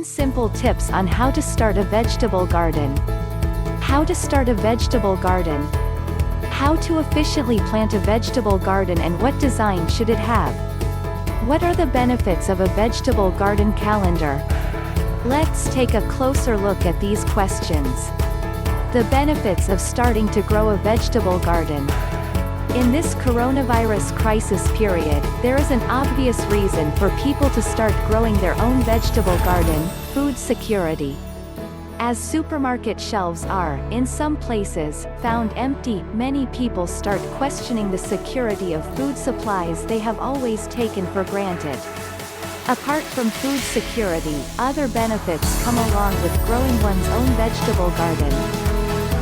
10 simple tips on how to start a vegetable garden. How to start a vegetable garden. How to efficiently plant a vegetable garden and what design should it have? What are the benefits of a vegetable garden calendar? Let's take a closer look at these questions. The benefits of starting to grow a vegetable garden. In this coronavirus crisis period, there is an obvious reason for people to start growing their own vegetable garden: food security. As supermarket shelves are, in some places, found empty, many people start questioning the security of food supplies they have always taken for granted. Apart from food security, other benefits come along with growing one's own vegetable garden.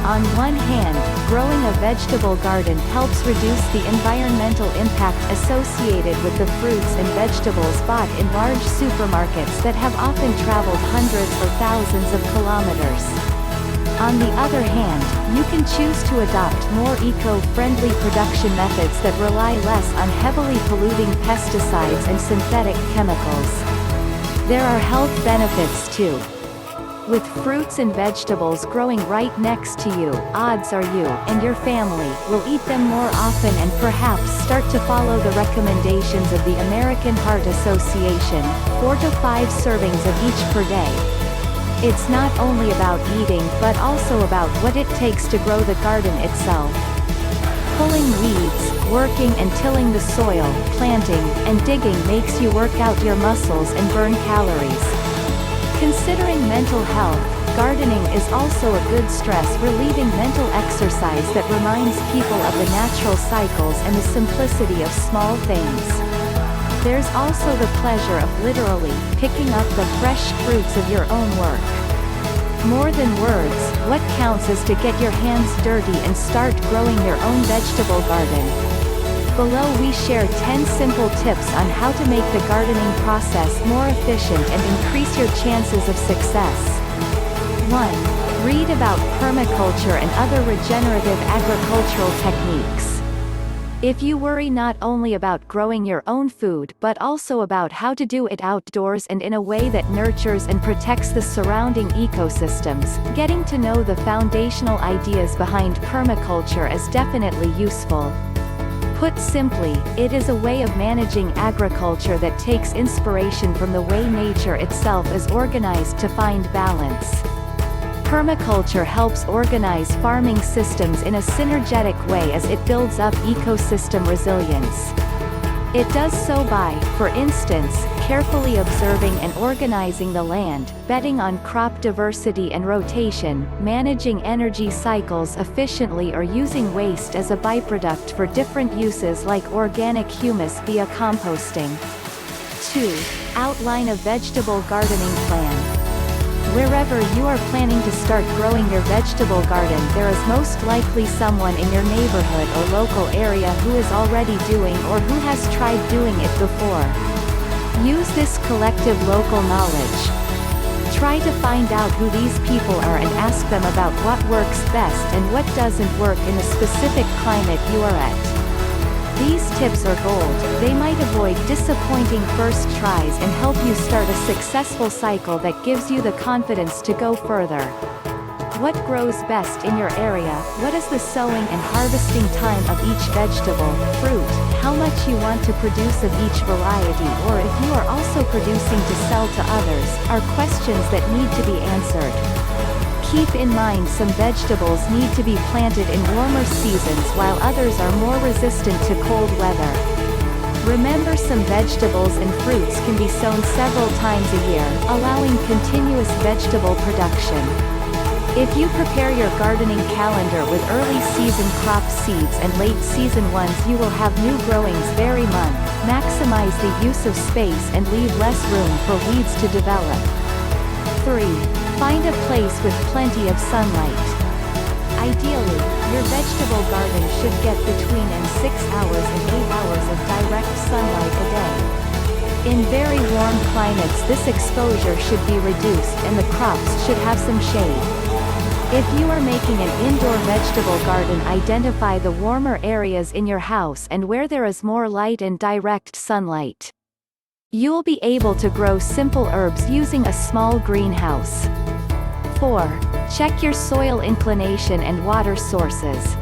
On one hand, growing a vegetable garden helps reduce the environmental impact associated with the fruits and vegetables bought in large supermarkets that have often traveled hundreds or thousands of kilometers. On the other hand, you can choose to adopt more eco-friendly production methods that rely less on heavily polluting pesticides and synthetic chemicals. There are health benefits too. With fruits and vegetables growing right next to you, odds are you and your family will eat them more often and perhaps start to follow the recommendations of the American Heart Association: 4 to 5 servings of each per day. It's not only about eating but also about what it takes to grow the garden itself. Pulling weeds, working and tilling the soil, planting, and digging makes you work out your muscles and burn calories. Considering mental health, gardening is also a good stress-relieving mental exercise that reminds people of the natural cycles and the simplicity of small things. There's also the pleasure of literally picking up the fresh fruits of your own work. More than words, what counts is to get your hands dirty and start growing your own vegetable garden. Below we share 10 simple tips on how to make the gardening process more efficient and increase your chances of success. 1. Read about permaculture and other regenerative agricultural techniques. If you worry not only about growing your own food but also about how to do it outdoors and in a way that nurtures and protects the surrounding ecosystems, getting to know the foundational ideas behind permaculture is definitely useful. Put simply, it is a way of managing agriculture that takes inspiration from the way nature itself is organized to find balance. Permaculture helps organize farming systems in a synergetic way as it builds up ecosystem resilience. It does so by, for instance, carefully observing and organizing the land, betting on crop diversity and rotation, managing energy cycles efficiently or using waste as a byproduct for different uses like organic humus via composting. 2. Outline a vegetable gardening plan. Wherever you are planning to start growing your vegetable garden, there is most likely someone in your neighborhood or local area who is already doing or who has tried doing it before. Use this collective local knowledge. Try to find out who these people are and ask them about what works best and what doesn't work in the specific climate you are at. These tips are gold. They might avoid disappointing first tries and help you start a successful cycle that gives you the confidence to go further. What grows best in your area? What is the sowing and harvesting time of each vegetable, fruit? How much you want to produce of each variety, or if you are also producing to sell to others, are questions that need to be answered. Keep in mind some vegetables need to be planted in warmer seasons while others are more resistant to cold weather. Remember, some vegetables and fruits can be sown several times a year, allowing continuous vegetable production. If you prepare your gardening calendar with early season crop seeds and late season ones, you will have new growings every month, maximize the use of space and leave less room for weeds to develop. 3. Find a place with plenty of sunlight. Ideally, your vegetable garden should get between 6 hours and 8 hours of direct sunlight a day. In very warm climates, this exposure should be reduced and the crops should have some shade. If you are making an indoor vegetable garden, identify the warmer areas in your house and where there is more light and direct sunlight. You'll be able to grow simple herbs using a small greenhouse. 4. Check your soil inclination and water sources.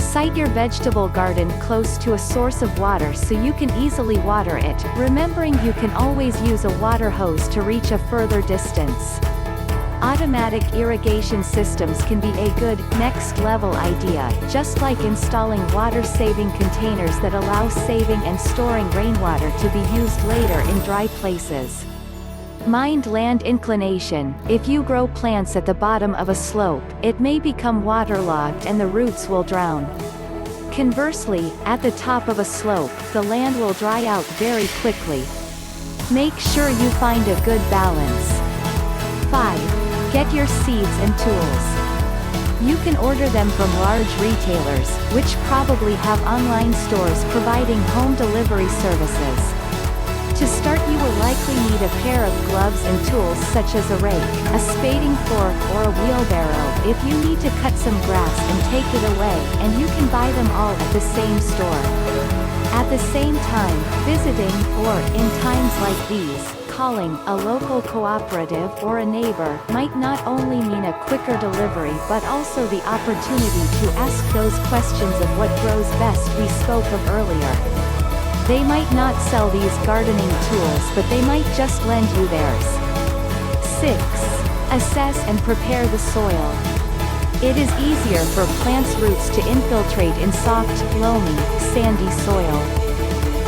Site your vegetable garden close to a source of water so you can easily water it, remembering you can always use a water hose to reach a further distance. Automatic irrigation systems can be a good, next-level idea, just like installing water-saving containers that allow saving and storing rainwater to be used later in dry places. Mind land inclination. If you grow plants at the bottom of a slope, it may become waterlogged and the roots will drown. Conversely, at the top of a slope, the land will dry out very quickly. Make sure you find a good balance. 5. Get your seeds and tools. You can order them from large retailers, which probably have online stores providing home delivery services. To start, you will likely need a pair of gloves and tools such as a rake, a spading fork, or a wheelbarrow if you need to cut some grass and take it away, and you can buy them all at the same store. At the same time, visiting, or, in times like these, calling a local cooperative or a neighbor might not only mean a quicker delivery but also the opportunity to ask those questions of what grows best we spoke of earlier. They might not sell these gardening tools, but they might just lend you theirs. 6. Assess and prepare the soil. It is easier for plants' roots to infiltrate in soft, loamy, sandy soil.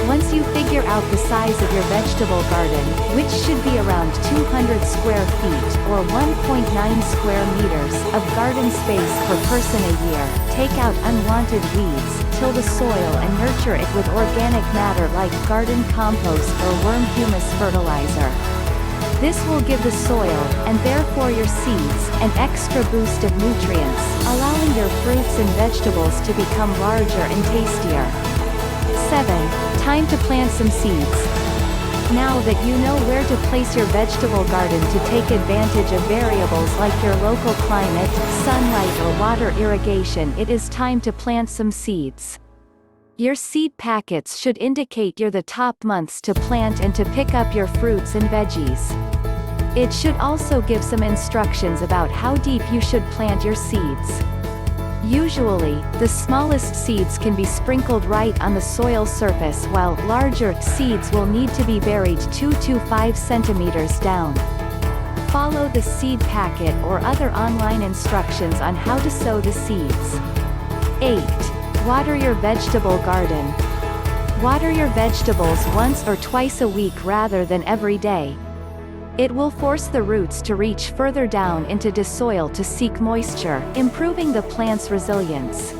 Once you figure out the size of your vegetable garden, which should be around 200 square feet, or 1.9 square meters, of garden space per person a year, take out unwanted weeds, till the soil and nurture it with organic matter like garden compost or worm humus fertilizer. This will give the soil, and therefore your seeds, an extra boost of nutrients, allowing your fruits and vegetables to become larger and tastier. 7. Time to plant some seeds. Now that you know where to place your vegetable garden to take advantage of variables like your local climate, sunlight or water irrigation, it is time to plant some seeds. Your seed packets should indicate the top months to plant and to pick up your fruits and veggies. It should also give some instructions about how deep you should plant your seeds. Usually, the smallest seeds can be sprinkled right on the soil surface, while larger seeds will need to be buried 2 to 5 centimeters down. Follow the seed packet or other online instructions on how to sow the seeds. 8. Water your vegetable garden. Water your vegetables once or twice a week rather than every day. It will force the roots to reach further down into the soil to seek moisture, improving the plant's resilience.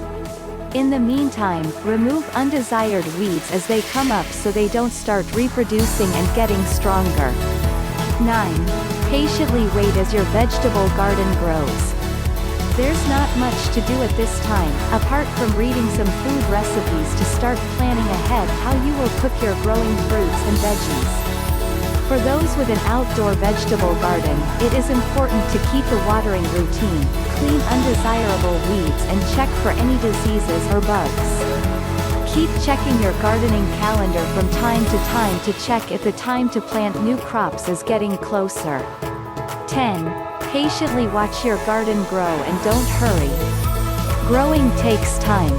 In the meantime, remove undesired weeds as they come up so they don't start reproducing and getting stronger. 9. Patiently wait as your vegetable garden grows. There's not much to do at this time, apart from reading some food recipes to start planning ahead how you will cook your growing fruits and veggies. For those with an outdoor vegetable garden, it is important to keep the watering routine, clean undesirable weeds and check for any diseases or bugs. Keep checking your gardening calendar from time to time to check if the time to plant new crops is getting closer. 10. Patiently watch your garden grow and don't hurry. Growing takes time.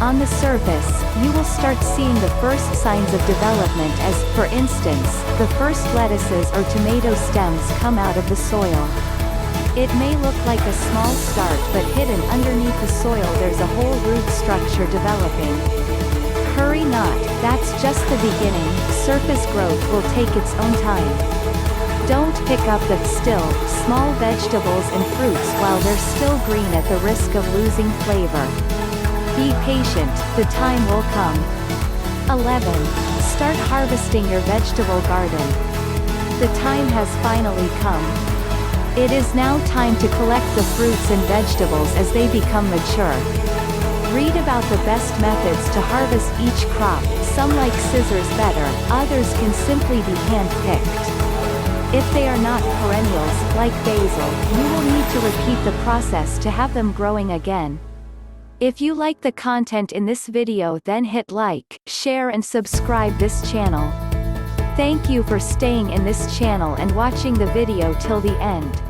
On the surface, you will start seeing the first signs of development as, for instance, the first lettuces or tomato stems come out of the soil. It may look like a small start, but hidden underneath the soil there's a whole root structure developing. Hurry not, that's just the beginning. Surface growth will take its own time. Don't pick up the still, small vegetables and fruits while they're still green at the risk of losing flavor. Be patient, the time will come. 11. Start harvesting your vegetable garden. The time has finally come. It is now time to collect the fruits and vegetables as they become mature. Read about the best methods to harvest each crop. Some like scissors better, others can simply be hand-picked. If they are not perennials, like basil, you will need to repeat the process to have them growing again. If you like the content in this video, then hit like, share and subscribe this channel. Thank you for staying in this channel and watching the video till the end.